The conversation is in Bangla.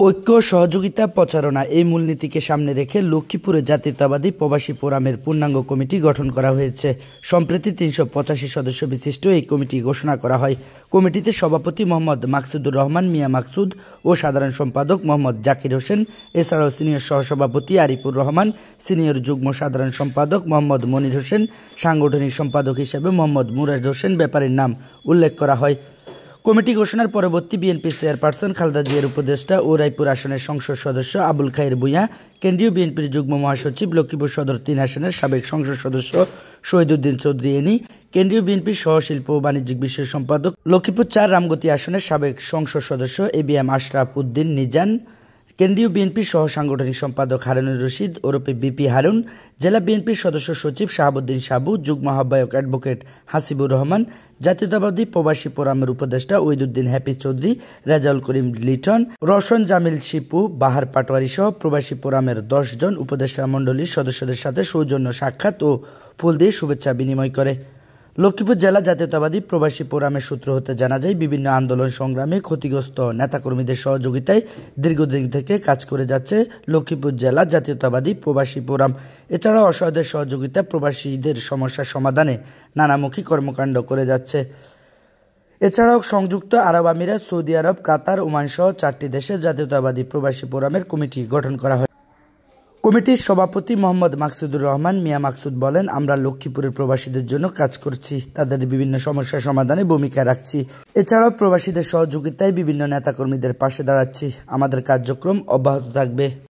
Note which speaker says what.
Speaker 1: ঐক্য সহযোগিতা প্রচারণা এই মূলনীতিকে সামনে রেখে লক্ষ্মীপুরে জাতীয়তাবাদী প্রবাসী ফোরামের পূর্ণাঙ্গ কমিটি গঠন করা হয়েছে। সম্প্রতি ৩৮৫ সদস্য বিশিষ্ট এই কমিটি ঘোষণা করা হয়। কমিটিতে সভাপতি মোহাম্মদ মাকসুদুর রহমান মিয়া মাকসুদ ও সাধারণ সম্পাদক মোহাম্মদ জাকির হোসেন, এছাড়াও সিনিয়র সহসভাপতি আরিফুর রহমান, সিনিয়র যুগ্ম সাধারণ সম্পাদক মোহাম্মদ মনির হোসেন, সাংগঠনিক সম্পাদক হিসেবে মোহাম্মদ মুরাদ হোসেন ব্যাপারীর নাম উল্লেখ করা হয়। কমিটি ঘোষণার পরবর্তী বিএনপি চেয়ারপারসন খালেদা জিয়ার উপদেষ্টা ও রায়পুর আসনের সংসদ সদস্য আবুল খায়ের ভূঁইয়া, কেন্দ্রীয় বিএনপির যুগ্ম মহাসচিব লক্ষ্মীপুর সদর ৩ আসনের সাবেক সংসদ সদস্য শহীদউদ্দিন চৌধুরী এনি, কেন্দ্রীয় বিএনপির সহ শিল্প ও বাণিজ্যিক বিষয়ক সম্পাদক লক্ষ্মীপুর ৪ রামগতি আসনের সাবেক সংসদ সদস্য এবিএম আশরাফ উদ্দিন নিজান, কেন্দ্রীয় বিএনপির সহ সাংগঠনিক সম্পাদক হারুনুর রশিদ ওরফে বিপি হারুন, জেলা বিএনপির সদস্য সচিব শাহাবুদ্দিন সাবু, যুগ্ম আহ্বায়ক অ্যাডভোকেট হাসিবুর রহমান, জাতীয়তাবাদী প্রবাসী ফোরামের উপদেষ্টা ওহিদুদ্দিন হ্যাপি চৌধুরী, রেজাউল করিম লিটন, রওশন জামিল শিপু, বাহার পাটোয়ারি সহ প্রবাসী ফোরামের ১০ জন উপদেষ্টা মণ্ডলীর সদস্যদের সাথে সৌজন্য সাক্ষাৎ ও ফুল দিয়ে শুভেচ্ছা বিনিময় করে। লক্ষ্মীপুর জেলা জাতীয়তাবাদী প্রবাসী ফোরামের সূত্র হতে জানা যায়, বিভিন্ন আন্দোলন সংগ্রামে ক্ষতিগ্রস্ত নেতাকর্মীদের সহযোগিতায় দীর্ঘদিন থেকে কাজ করে যাচ্ছে লক্ষ্মীপুর জেলা জাতীয়তাবাদী প্রবাসী ফোরাম। এছাড়াও অসহায়দের সহযোগিতা, প্রবাসীদের সমস্যার সমাধানে নানামুখী কর্মকাণ্ড করে যাচ্ছে। এছাড়াও সংযুক্ত আরব আমিরাত, সৌদি আরব, কাতার, ওমান সহ ৪টি দেশে জাতীয়তাবাদী প্রবাসী ফোরামের কমিটি গঠন করা হয়। কমিটির সভাপতি মোহাম্মদ মাকসুদুর রহমান মিয়া মাকসুদ বলেন, আমরা লক্ষ্মীপুরের প্রবাসীদের জন্য কাজ করছি, তাদের বিভিন্ন সমস্যার সমাধানে ভূমিকা রাখছি। এছাড়াও প্রবাসীদের সহযোগিতায় বিভিন্ন নেতাকর্মীদের পাশে দাঁড়াচ্ছি। আমাদের কার্যক্রম অব্যাহত থাকবে।